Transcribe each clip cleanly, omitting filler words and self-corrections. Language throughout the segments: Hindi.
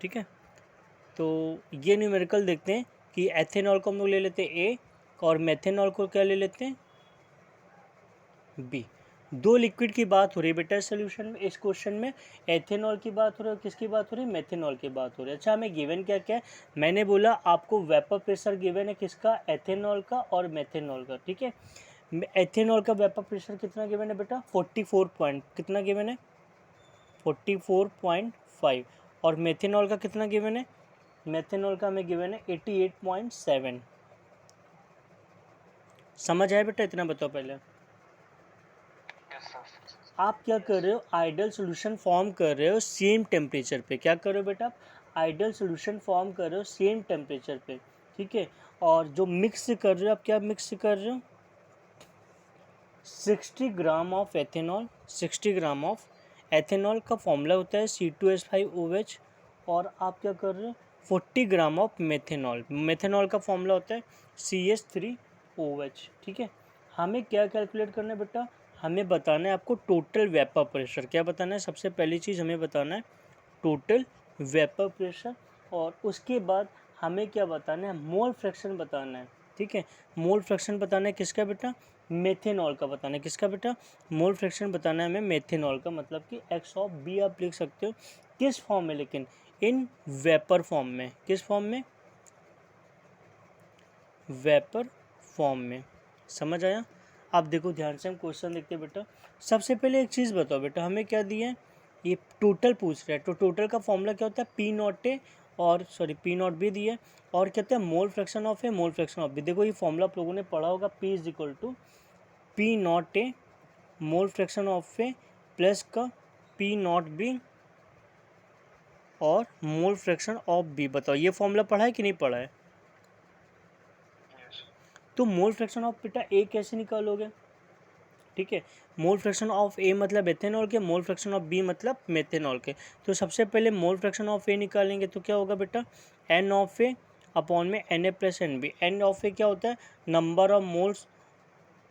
ठीक है। तो ये न्यूमेरिकल देखते हैं कि एथेनॉल को हम लोग ले लेते हैं ए और मेथेनॉल को क्या ले लेते हैं बी। दो लिक्विड की बात हो रही है बेटा सोल्यूशन में, इस क्वेश्चन में एथेनॉल की बात हो रही है, किसकी बात हो रही है, मेथेनॉल की बात हो रही है। अच्छा हमें गिवन क्या क्या है, मैंने बोला आपको वेपर प्रेशर गिवन है किसका, एथेनॉल का और मेथेनॉल का। ठीक है, एथेनॉल का वेपर प्रेशर कितना गिवन है बेटा, 44 पॉइंट कितना गिवन है 44.5, और मेथेनॉल का कितना गिवन है, मेथेनॉल का हमें गिवन है 88.7। समझ आया बेटा, इतना बताओ पहले। आप क्या कर रहे हो, आइडियल सॉल्यूशन फॉर्म कर रहे हो सेम टेम्परेचर पे। क्या कर रहे हो बेटा, आइडियल सॉल्यूशन फॉर्म कर रहे हो सेम टेम्परेचर पे। ठीक है, और जो मिक्स कर रहे हो आप, क्या मिक्स कर रहे हो, 60 gram of ethanol. 60 gram of ethanol का फॉर्मूला होता है C2H5OH, और आप क्या कर रहे हो 40 ग्राम ऑफ मेथेनॉल। मेथेनॉल का फॉर्मूला होता है CH3OH। ठीक है, हमें क्या कैलकुलेट करना है बेटा, हमें बताना है आपको टोटल वेपर प्रेशर। क्या बताना है, सबसे पहली चीज़ हमें बताना है टोटल वेपर प्रेशर, और उसके बाद हमें क्या बताना है, मोल फ्रैक्शन बताना है। ठीक है, मोल फ्रैक्शन बताना है किसका बेटा, मेथेनॉल का बताना है। किसका बेटा, मोल फ्रैक्शन बताना है हमें मेथेनॉल का, मतलब कि x ऑफ बी आप लिख सकते हो। किस फॉर्म में, लेकिन इन वेपर फॉर्म में। किस फॉर्म में, वेपर फॉर्म में। समझ आया। आप देखो ध्यान से, हम क्वेश्चन देखते हैं बेटा। सबसे पहले एक चीज़ बताओ बेटा, हमें क्या दिया है, ये टोटल पूछ रहा है। तो टोटल का फॉर्मूला क्या होता है, पी नॉट ए, और सॉरी पी नॉट बी दिया है, और कहते हैं mole fraction of A, mole fraction of B. देखो ये फॉर्मूला आप लोगों ने पढ़ा होगा, P is equal to P naught A mole fraction of A plus का पी नॉट बी और मोल फ्रैक्शन ऑफ बी। बताओ ये फॉर्मूला पढ़ा है कि नहीं पढ़ा है। तो मोल फ्रैक्शन ऑफ बेटा ए कैसे निकालोगे, ठीक है, मोल फ्रैक्शन ऑफ ए मतलब एथेनॉल के, मोल फ्रैक्शन ऑफ बी मतलब मेथेनॉल के। तो सबसे पहले मोल फ्रैक्शन ऑफ ए निकालेंगे तो क्या होगा बेटा, एन ऑफ ए अपॉन में N A plus N B. N of A क्या होता है, नंबर ऑफ मोल्स,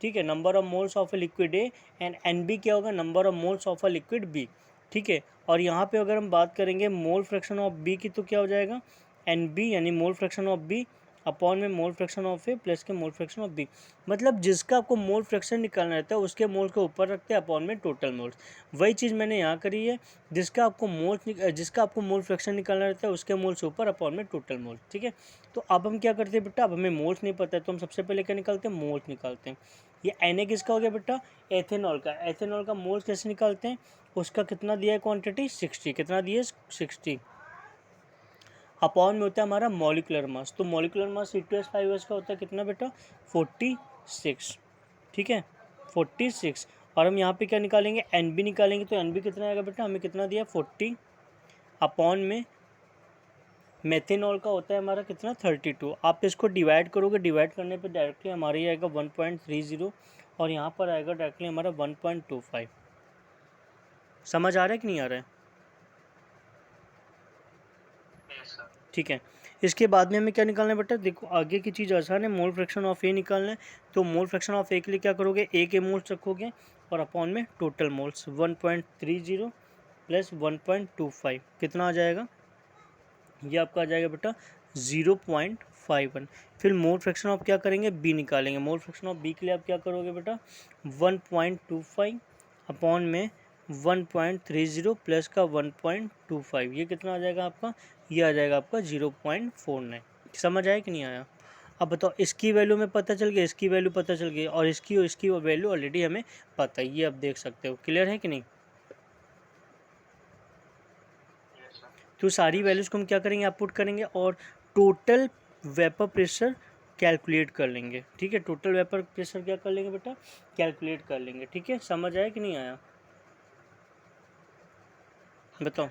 ठीक है, number of moles of a liquid A, and N B क्या होगा, number of moles of a liquid B. ठीक है, और यहाँ पे अगर हम बात करेंगे मोल फ्रैक्शन ऑफ बी की तो क्या हो जाएगा, एन बी यानी mole fraction of B upon में mole fraction of A plus के मोल फ्रैक्शन ऑफ बी। मतलब जिसका आपको मोल फ्रैक्शन निकालना रहता है उसके मोल के ऊपर रखते हैं अपॉन में टोटल मोल्स। वही चीज़ मैंने यहाँ करी है, जिसका आपको मोल फ्रैक्शन निकालना रहता है उसके मोल से ऊपर अपॉन में टोटल मोल। ठीक है, तो अब हम क्या करते हैं बेटा, अब हमें मोल्स नहीं पता है तो हम सबसे पहले क्या निकालते हैं, मोल्स निकालते हैं। ये Na किसका हो गया बेटा, एथेनॉल का। एथेनॉल का मोल्स कैसे निकालते हैं, उसका कितना दिया है क्वांटिटी 60, कितना दिया है 60, अपॉन में होता है हमारा मॉलिकुलर मास। तो मॉलिकुलर मास C2H5OH का होता है कितना बेटा 46। ठीक है 46, और हम यहाँ पे क्या निकालेंगे, Nb निकालेंगे। तो Nb कितना आएगा बेटा, हमें कितना दिया 40 अपॉन में मेथेनॉल का होता है हमारा कितना 32। आप इसको डिवाइड करोगे, डिवाइड करने पे डायरेक्टली हमारा ये आएगा 1.30, और यहाँ पर आएगा डायरेक्टली हमारा 1.25। समझ आ रहा है कि नहीं आ रहा है। ठीक है, इसके बाद में हमें क्या निकालना है बेटा, देखो आगे की चीज़ आसान है, मोल फ्रैक्शन ऑफ ए निकालना है। तो मोल फ्रैक्शन ऑफ ए के लिए क्या करोगे, ए के मोल्स रखोगे और अपॉन में टोटल मोल्स 1.30 प्लस 1.25 कितना आ जाएगा, ये आपका आ जाएगा बेटा 0.51। फिर मोल फ्रैक्शन ऑफ क्या करेंगे, बी निकालेंगे। मोल फ्रैक्शन ऑफ बी के लिए आप क्या करोगे बेटा 1.25 अपॉन में 1.30 प्लस का 1.25, ये कितना आ जाएगा आपका, ये आ जाएगा आपका 0.49। समझ आया कि नहीं आया। अब बताओ इसकी वैल्यू में पता चल गया, इसकी वैल्यू पता चल गई, और इसकी वैल्यू ऑलरेडी हमें पता है, ये आप देख सकते हो। क्लियर है कि नहीं। तो सारी वैल्यूज़ को हम क्या करेंगे, आप पुट करेंगे और टोटल वेपर प्रेशर कैलकुलेट कर लेंगे। ठीक है, टोटल वेपर प्रेशर क्या कर लेंगे बेटा, कैलकुलेट कर लेंगे। ठीक है, समझ आया कि नहीं आया बताओ।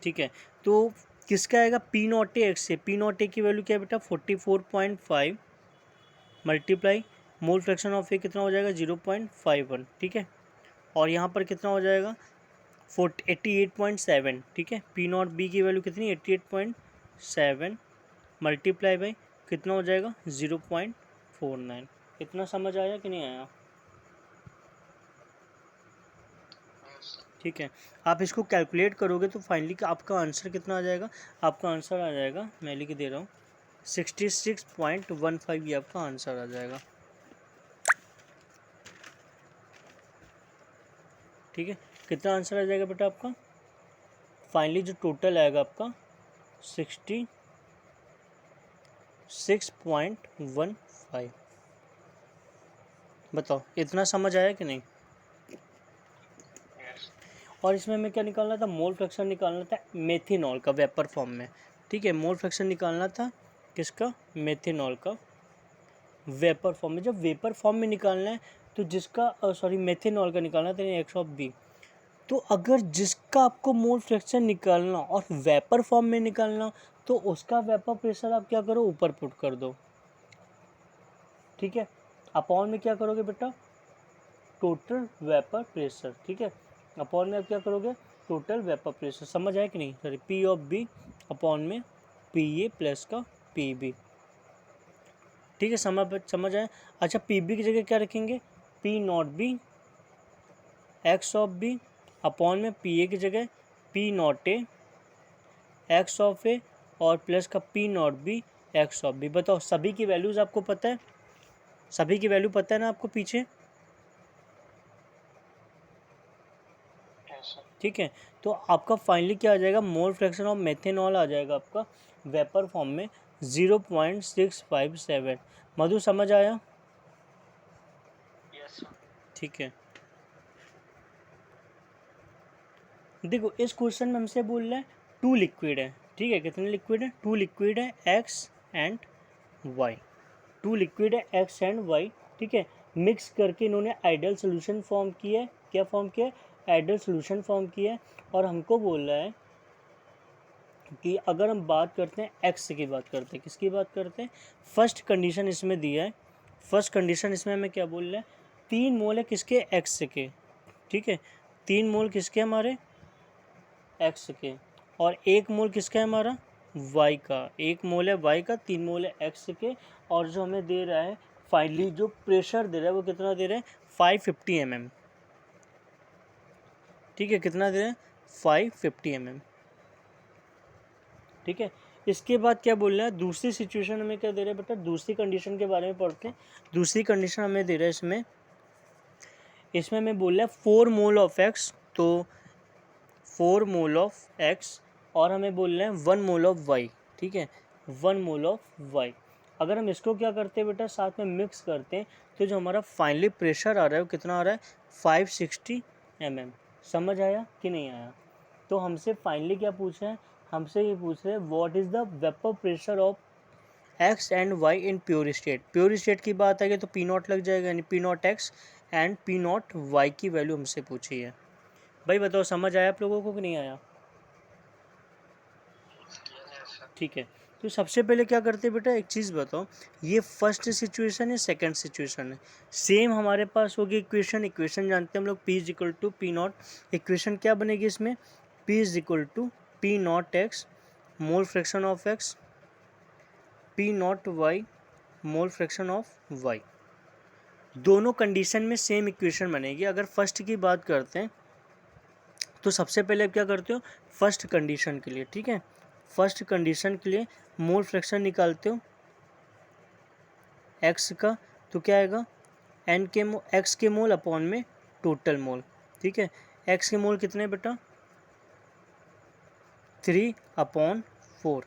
ठीक है, तो किसका आएगा, पी नॉट ए एक्स से। पी नॉट ए की वैल्यू क्या है बेटा 44.5 मल्टीप्लाई मोल फ्रैक्शन ऑफ ए कितना हो जाएगा 0.51। ठीक है, और यहाँ पर कितना हो जाएगा 88.7। ठीक है, पी नॉट बी की वैल्यू कितनी 88.7 मल्टीप्लाई बाई कितना हो जाएगा 0.49। इतना समझ आया कि नहीं आया। ठीक है। आप इसको कैलकुलेट करोगे तो फाइनली आपका आंसर कितना आ जाएगा, आपका आंसर आ जाएगा, मैं लिख दे रहा हूँ 66.15 ये आपका आंसर आ जाएगा। ठीक है, कितना आंसर आ जाएगा बेटा आपका, फाइनली जो टोटल आएगा आपका 66.15। बताओ इतना समझ आया कि नहीं। और इसमें हमें क्या निकालना था, मोल फ्रैक्शन निकालना था मेथेनॉल का वेपर फॉर्म में। ठीक है, मोल फ्रैक्शन निकालना था किसका, मेथेनॉल का वेपर फॉर्म में। जब वेपर फॉर्म में निकालना है तो जिसका मेथेनॉल का निकालना था एक्स ऑफ बी, तो अगर जिसका आपको मोल फ्रैक्शन निकालना और वेपर फॉर्म में निकालना तो उसका वेपर प्रेशर आप क्या करो, ऊपर पुट कर दो। ठीक है, अपॉन में क्या करोगे बेटा, टोटल वेपर प्रेशर। ठीक है, अपॉन में आप क्या करोगे, टोटल वेपर प्रेशर। समझ आया कि नहीं, sorry P of B upon में पी ए प्लस का पी बी। ठीक है, समझ आया। अच्छा, पी बी की जगह क्या रखेंगे, P naught B X of B upon में पी ए की जगह P naught A X of A और प्लस का P naught B X of B. बताओ सभी की वैल्यूज़ आपको पता है, सभी की वैल्यू पता है ना आपको पीछे। ठीक है, तो आपका फाइनली क्या आ जाएगा, मोल फ्रैक्शन ऑफ मेथेनॉल आ जाएगा आपका वेपर फॉर्म में 0.657। मधु समझ आया। ठीक है, देखो इस क्वेश्चन में हमसे बोल रहा है 2 लिक्विड है। ठीक है, कितने लिक्विड है, 2 लिक्विड है एक्स एंड वाई, 2 लिक्विड है एक्स एंड वाई। ठीक है, मिक्स करके इन्होंने आइडियल सोल्यूशन फॉर्म किया है। क्या फॉर्म किया है, आइडियल सोल्यूशन फॉर्म किया है। और हमको बोल रहा है कि अगर हम बात करते हैं एक्स की बात करते हैं, किसकी बात करते हैं, फर्स्ट कंडीशन इसमें दिया है। फर्स्ट कंडीशन इसमें हमें क्या बोल रहा है, 3 मोल है किसके, एक्स के। ठीक है, 3 मोल किसके, हमारे एक्स के, और 1 मोल किसका है, हमारा वाई का। 1 मोल है वाई का, 3 मोल है एक्स के। और जो हमें दे रहा है फाइनली जो प्रेशर दे रहा है वो कितना दे रहा है, 550 mm। ठीक है, कितना दे रहा है, 550 mm। ठीक है, इसके बाद क्या बोल रहा है, दूसरी सिचुएशन हमें क्या दे रहा है बेटा, दूसरी कंडीशन के बारे में पढ़ते हैं। दूसरी कंडीशन हमें दे रहा है इसमें हमें बोल रहा है 4 मोल ऑफ एक्स, तो 4 मोल ऑफ एक्स, और हमें बोल रहे हैं 1 मोल ऑफ वाई। ठीक है, 1 मोल ऑफ वाई। अगर हम इसको क्या करते हैं बेटा, साथ में मिक्स करते हैं तो जो हमारा फाइनली प्रेशर आ रहा है वो कितना आ रहा है, 560 mm। समझ आया कि नहीं आया। तो हमसे फाइनली क्या पूछ रहे हैं, हमसे ये पूछ रहे हैं what is the vapour pressure of X and Y in pure state. Pure state की बात है तो पी नॉट लग जाएगा, यानी P naught X and P naught Y की वैल्यू हमसे पूछी है। भाई बताओ समझ आया आप लोगों को कि नहीं आया। ठीक है, तो सबसे पहले क्या करते हैं बेटा, एक चीज़ बताओ, ये फर्स्ट सिचुएशन है, सेकंड सिचुएशन है। सेम हमारे पास होगी इक्वेशन जानते हैं हम लोग, P is equal to P naught. Equation क्या बनेगी इसमें, P is equal to P naught X mole fraction of X, P naught Y mole fraction of Y. दोनों कंडीशन में सेम इक्वेशन बनेगी। अगर फर्स्ट की बात करते हैं तो सबसे पहले आप क्या करते हो, फर्स्ट कंडीशन के लिए, ठीक है, फर्स्ट कंडीशन के लिए मोल फ्रैक्शन निकालते हो एक्स का, तो क्या आएगा, एक्स के मोल अपॉन में टोटल मोल। ठीक है, एक्स के मोल कितने बेटा, 3/4।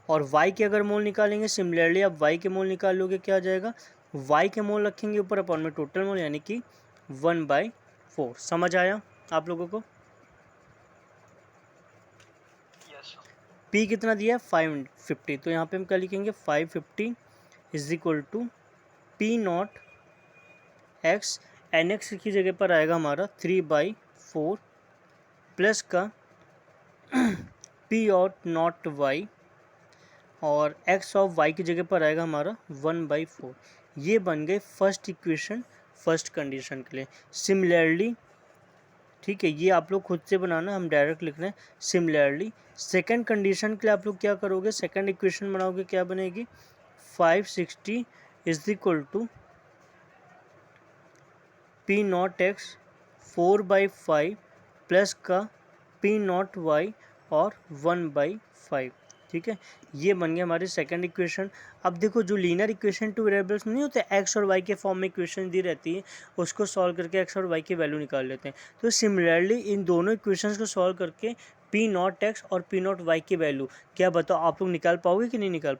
और वाई के अगर मोल निकालेंगे, सिमिलरली आप वाई के मोल निकाल लोगे, क्या आ जाएगा, वाई के मोल रखेंगे ऊपर अपॉन में टोटल मोल, यानी कि 1/4। समझ आया आप लोगों को। P कितना दिया है, 550, तो यहाँ पे हम क्या लिखेंगे, 550 is equal to P naught X, N X की जगह पर आएगा हमारा 3/4 प्लस का पी और नॉट वाई, और एक्स ऑफ वाई की जगह पर आएगा हमारा 1/4। ये बन गए फर्स्ट इक्वेशन फर्स्ट कंडीशन के लिए। सिमिलरली, ठीक है, ये आप लोग खुद से बनाना, हम डायरेक्ट लिख रहे हैं। सिमिलरली सेकंड कंडीशन के लिए आप लोग क्या करोगे, सेकंड इक्वेशन बनाओगे, क्या बनेगी, 560 is equal to P naught X 4/5 plus का पी नॉट वाई और 1/5, ठीक है। ये बन गया हमारी सेकंड इक्वेशन। अब देखो जो लीनियर इक्वेशन टू वेरिएबल्स नहीं होते, एक्स और वाई के फॉर्म में इक्वेशन दी रहती है, उसको सॉल्व करके एक्स और वाई की वैल्यू निकाल लेते हैं। तो सिमिलरली इन दोनों इक्वेशंस को सॉल्व करके पी नॉट एक्स और पी नॉट वाई की वैल्यू क्या बताओ आप लोग निकाल पाओगे कि नहीं निकाल